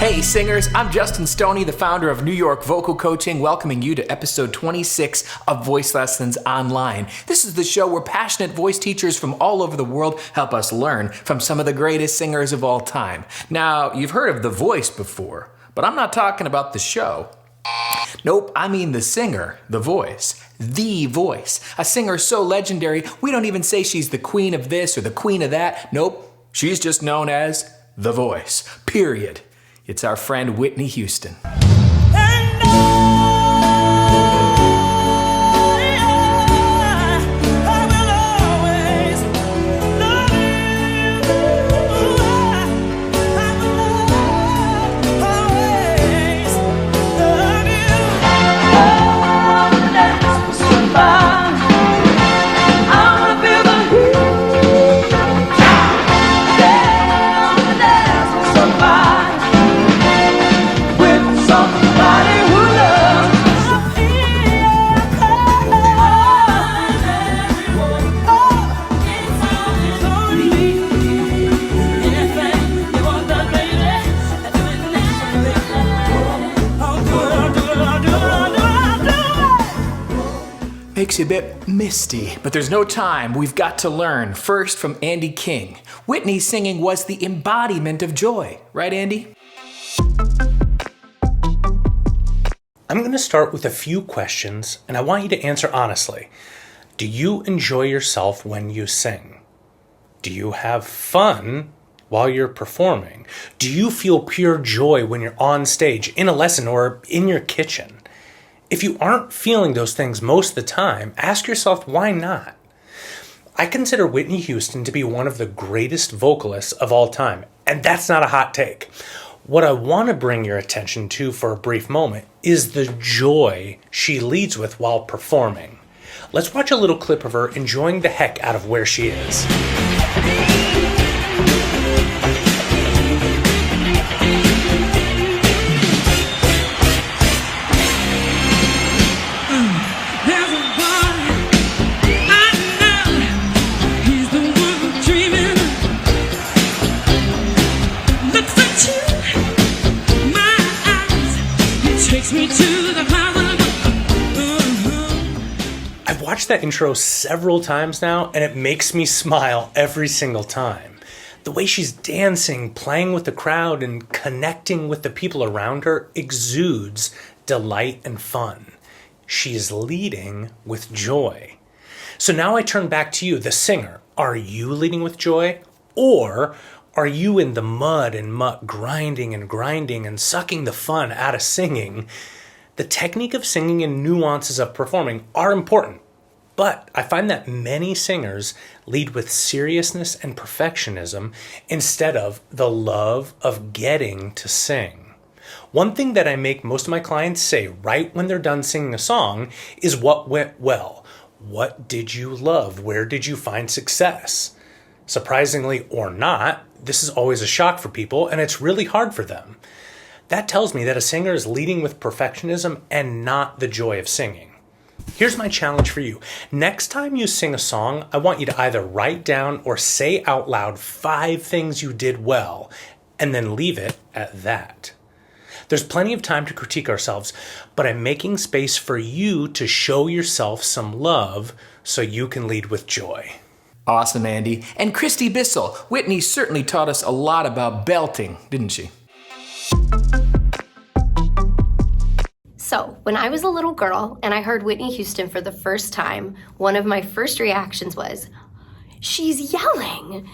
Hey singers, I'm Justin Stoney, the founder of New York Vocal Coaching, welcoming you to episode 26 of Voice Lessons Online. This is the show where passionate voice teachers from all over the world help us learn from some of the greatest singers of all time. Now, you've heard of The Voice before, but I'm not talking about the show. Nope, I mean the singer, the voice. The Voice. A singer so legendary, we don't even say she's the queen of this or the queen of that. Nope, she's just known as The Voice. Period. It's our friend Whitney Houston. Makes you a bit misty, but there's no time. We've got to learn. First, from Andy King. Whitney's singing was the embodiment of joy. Right, Andy? I'm going to start with a few questions, and I want you to answer honestly. Do you enjoy yourself when you sing? Do you have fun while you're performing? Do you feel pure joy when you're on stage, in a lesson, or in your kitchen? If you aren't feeling those things most of the time, ask yourself why not. I consider Whitney Houston to be one of the greatest vocalists of all time, and that's not a hot take. What I want to bring your attention to for a brief moment is the joy she leads with while performing. Let's watch a little clip of her enjoying the heck out of where she is. I've watched that intro several times now, and it makes me smile every single time. The way she's dancing, playing with the crowd, and connecting with the people around her exudes delight and fun. She's leading with joy. So now I turn back to you, the singer. Are you leading with joy? Or are you in the mud and muck, grinding and sucking the fun out of singing? The technique of singing and nuances of performing are important, but I find that many singers lead with seriousness and perfectionism instead of the love of getting to sing. One thing that I make most of my clients say right when they're done singing a song is what went well. What did you love? Where did you find success? Surprisingly or not, this is always a shock for people, and it's really hard for them. That tells me that a singer is leading with perfectionism and not the joy of singing. Here's my challenge for you. Next time you sing a song, I want you to either write down or say out loud 5 things you did well, and then leave it at that. There's plenty of time to critique ourselves, but I'm making space for you to show yourself some love so you can lead with joy. Awesome, Andy. And Kristy Bissell. Whitney certainly taught us a lot about belting, didn't she? So, when I was a little girl and I heard Whitney Houston for the first time, one of my first reactions was, she's yelling.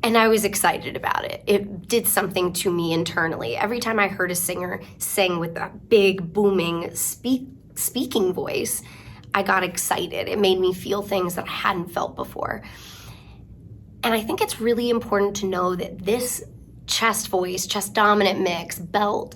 And I was excited about it. It did something to me internally. Every time I heard a singer sing with that big, booming, speaking voice, I got excited. It made me feel things that I hadn't felt before. And I think it's really important to know that this chest voice, chest dominant mix, belt,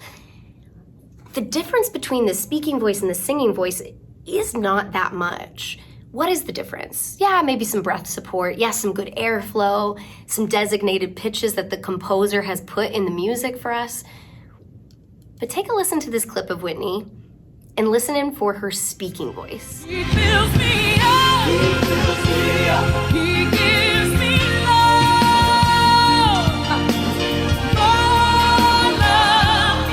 the difference between the speaking voice and the singing voice is not that much. What is the difference? Yeah, maybe some breath support. Yeah, some good airflow, some designated pitches that the composer has put in the music for us. But take a listen to this clip of Whitney and listen in for her speaking voice. He fills me up. He fills me up. He gives me love. More love.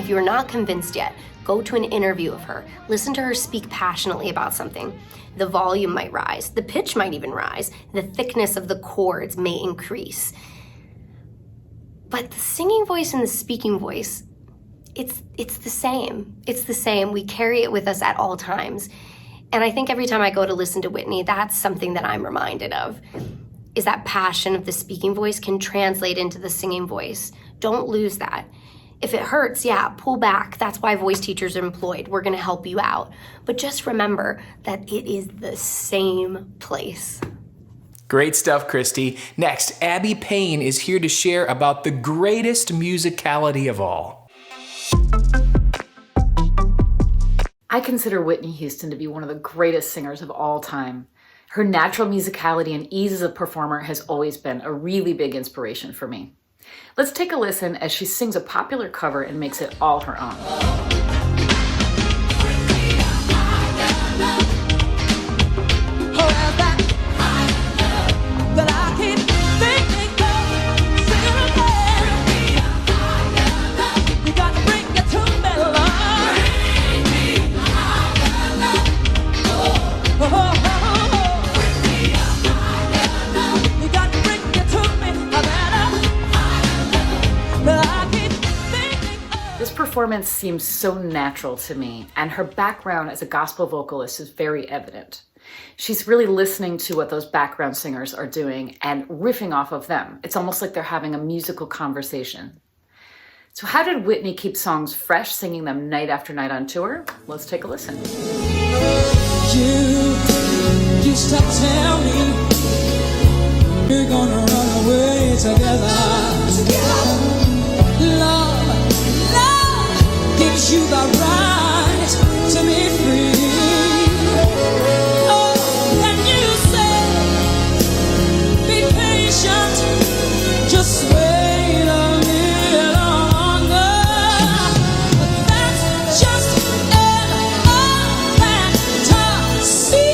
if you're not convinced yet, go to an interview of her. Listen to her speak passionately about something. The volume might rise. The pitch might even rise. The thickness of the chords may increase. But the singing voice and the speaking voice, it's the same. It's the same. We carry it with us at all times. And I think every time I go to listen to Whitney, that's something that I'm reminded of, is that passion of the speaking voice can translate into the singing voice. Don't lose that. If it hurts, yeah, pull back. That's why voice teachers are employed. We're gonna help you out. But just remember that it is the same place. Great stuff, Kristy. Next, Abby Payne is here to share about the greatest musicality of all. I consider Whitney Houston to be one of the greatest singers of all time. Her natural musicality and ease as a performer has always been a really big inspiration for me. Let's take a listen as she sings a popular cover and makes it all her own. This performance seems so natural to me, and her background as a gospel vocalist is very evident. She's really listening to what those background singers are doing and riffing off of them. It's almost like they're having a musical conversation. So how did Whitney keep songs fresh, singing them night after night on tour? Let's take a listen. You stop telling me you're gonna run away together. Love gives you the right to be free. Oh, and you say, be patient, just wait a little longer. But that's just an fantasy.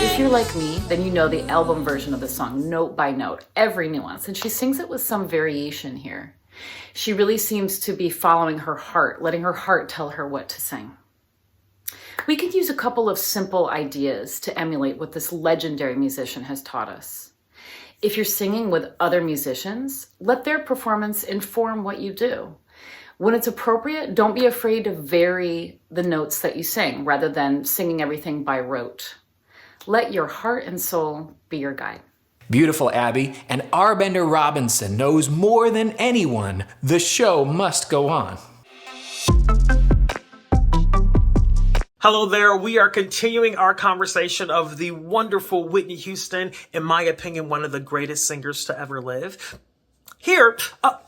If you're like me, then you know the album version of the song, note by note, every nuance, and she sings it with some variation here. She really seems to be following her heart, letting her heart tell her what to sing. We could use a couple of simple ideas to emulate what this legendary musician has taught us. If you're singing with other musicians, let their performance inform what you do. When it's appropriate, don't be afraid to vary the notes that you sing rather than singing everything by rote. Let your heart and soul be your guide. Beautiful, Abby. And Arbender Robinson knows more than anyone the show must go on. Hello there. We are continuing our conversation of the wonderful Whitney Houston, in my opinion, one of the greatest singers to ever live. Here,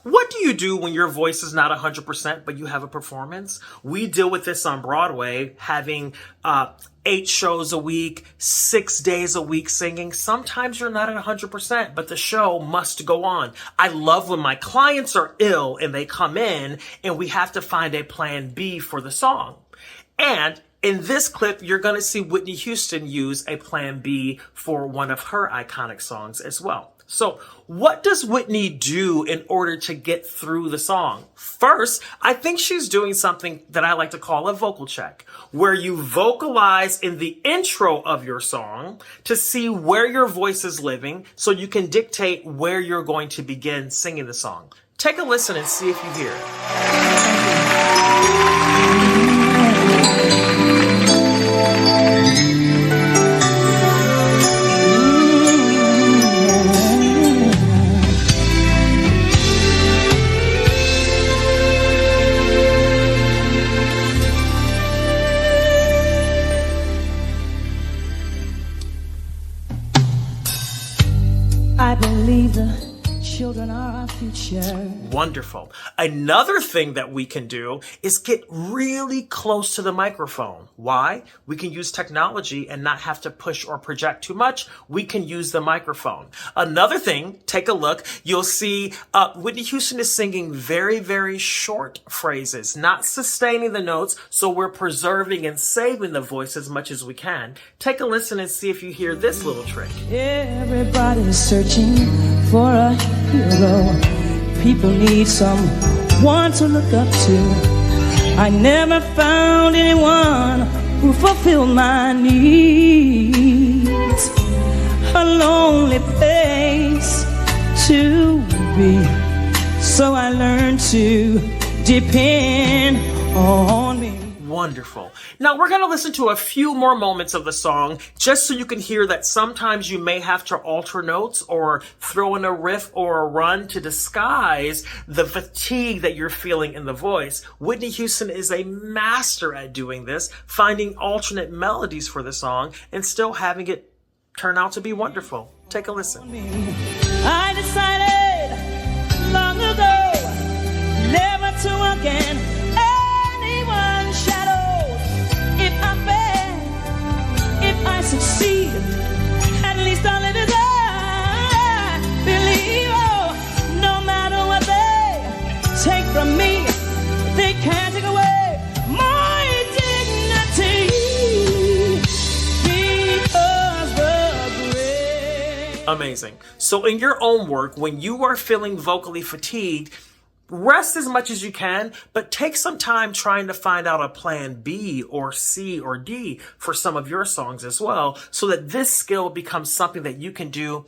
what do you do when your voice is not 100%, but you have a performance? We deal with this on Broadway, having 8 shows a week, 6 days a week singing. Sometimes you're not at 100%, but the show must go on. I love when my clients are ill and they come in and we have to find a plan B for the song. And in this clip, you're going to see Whitney Houston use a plan B for one of her iconic songs as well. So what does Whitney do in order to get through the song? First, I think she's doing something that I like to call a vocal check, where you vocalize in the intro of your song to see where your voice is living so you can dictate where you're going to begin singing the song. Take a listen and see if you hear it. I believe the children are our future. Wonderful. Another thing that we can do is get really close to the microphone. Why? We can use technology and not have to push or project too much. We can use the microphone. Another thing, take a look. You'll see Whitney Houston is singing very, very short phrases, not sustaining the notes, so we're preserving and saving the voice as much as we can. Take a listen and see if you hear this little trick. Everybody's searching for a hero. People need someone to look up to. I never found anyone who fulfilled my needs. A lonely place to be, so I learned to depend on me. Wonderful. Now we're going to listen to a few more moments of the song just so you can hear that sometimes you may have to alter notes or throw in a riff or a run to disguise the fatigue that you're feeling in the voice. Whitney Houston is a master at doing this, finding alternate melodies for the song and still having it turn out to be wonderful. Take a listen. I decided long ago never to again anyone's shadow. If I fail, if I succeed, at least I'll live as I believe. Oh, no matter what they take from me, they can't take away my dignity. Amazing. So in your own work, when you are feeling vocally fatigued, rest as much as you can, but take some time trying to find out a plan B or C or D for some of your songs as well, so that this skill becomes something that you can do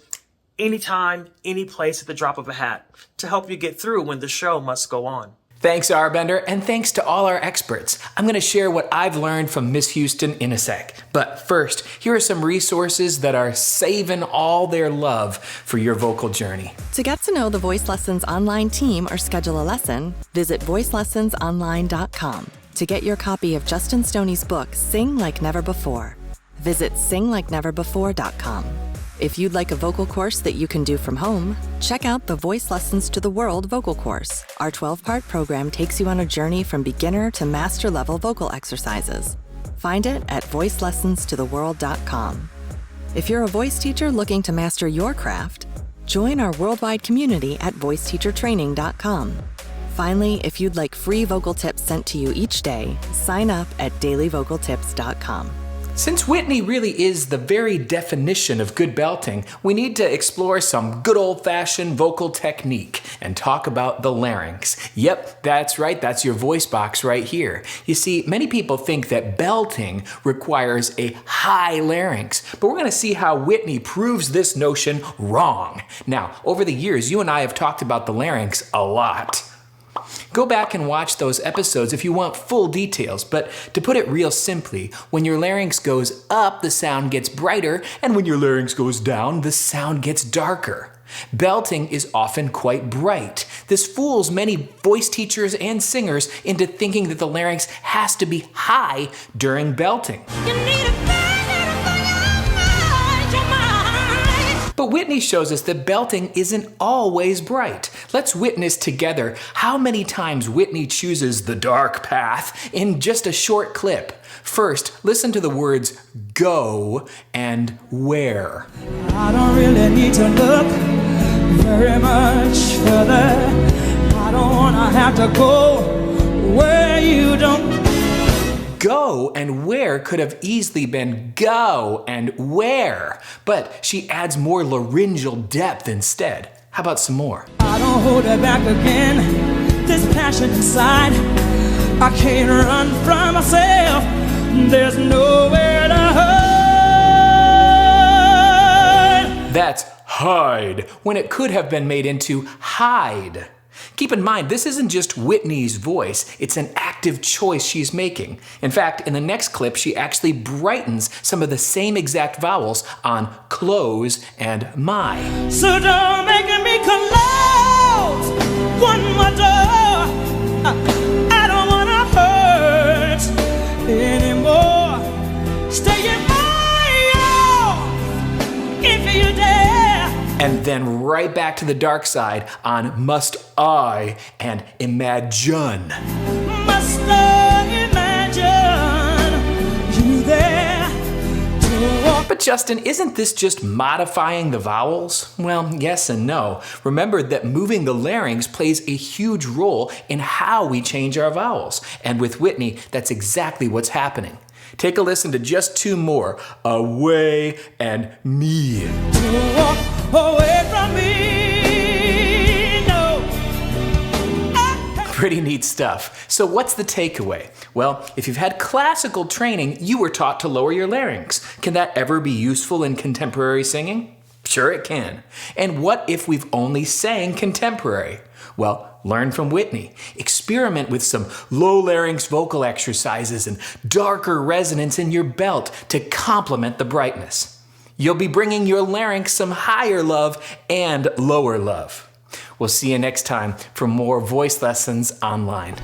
anytime, any place at the drop of a hat to help you get through when the show must go on. Thanks, Arbender, and thanks to all our experts. I'm going to share what I've learned from Miss Houston in a sec. But first, here are some resources that are saving all their love for your vocal journey. To get to know the Voice Lessons online team or schedule a lesson, visit voicelessonsonline.com. To get your copy of Justin Stoney's book, Sing Like Never Before, visit singlikeneverbefore.com. If you'd like a vocal course that you can do from home, check out the Voice Lessons to the World vocal course. Our 12-part program takes you on a journey from beginner to master-level vocal exercises. Find it at voicelessonstotheworld.com. If you're a voice teacher looking to master your craft, join our worldwide community at voiceteachertraining.com. Finally, if you'd like free vocal tips sent to you each day, sign up at dailyvocaltips.com. Since Whitney really is the very definition of good belting, we need to explore some good old-fashioned vocal technique and talk about the larynx. Yep, that's right, that's your voice box right here. You see, many people think that belting requires a high larynx, but we're going to see how Whitney proves this notion wrong. Now, over the years, you and I have talked about the larynx a lot. Go back and watch those episodes if you want full details, but to put it real simply, when your larynx goes up, the sound gets brighter, and when your larynx goes down, the sound gets darker. Belting is often quite bright. This fools many voice teachers and singers into thinking that the larynx has to be high during belting. But Whitney shows us that belting isn't always bright. Let's witness together how many times Whitney chooses the dark path in just a short clip. First, listen to the words go and where. I don't really need to look very much further. I don't wanna have to go where you don't. Go and where could have easily been go and where, but she adds more laryngeal depth instead. How about some more? I don't hold it back again, this passion inside. I can't run from myself, there's nowhere to hide. That's hide, when it could have been made into hide. Keep in mind, this isn't just Whitney's voice, it's an active choice she's making. In fact, in the next clip, she actually brightens some of the same exact vowels on close and my. So don't make me close one more door. I don't wanna hurt anymore. Stay in my arms if you dare. and then right back to the dark side on Must I and Imagine. Must I imagine you there to walk? But Justin, isn't this just modifying the vowels? Well, yes and no. Remember that moving the larynx plays a huge role in how we change our vowels. And with Whitney, that's exactly what's happening. Take a listen to just two more, Away and Me. To walk away from me, no. Pretty neat stuff. So what's the takeaway? Well, if you've had classical training, you were taught to lower your larynx. Can that ever be useful in contemporary singing? Sure it can. And what if we've only sang contemporary? Well, learn from Whitney. Experiment with some low larynx vocal exercises and darker resonance in your belt to complement the brightness. You'll be bringing your larynx some higher love and lower love. We'll see you next time for more voice lessons online.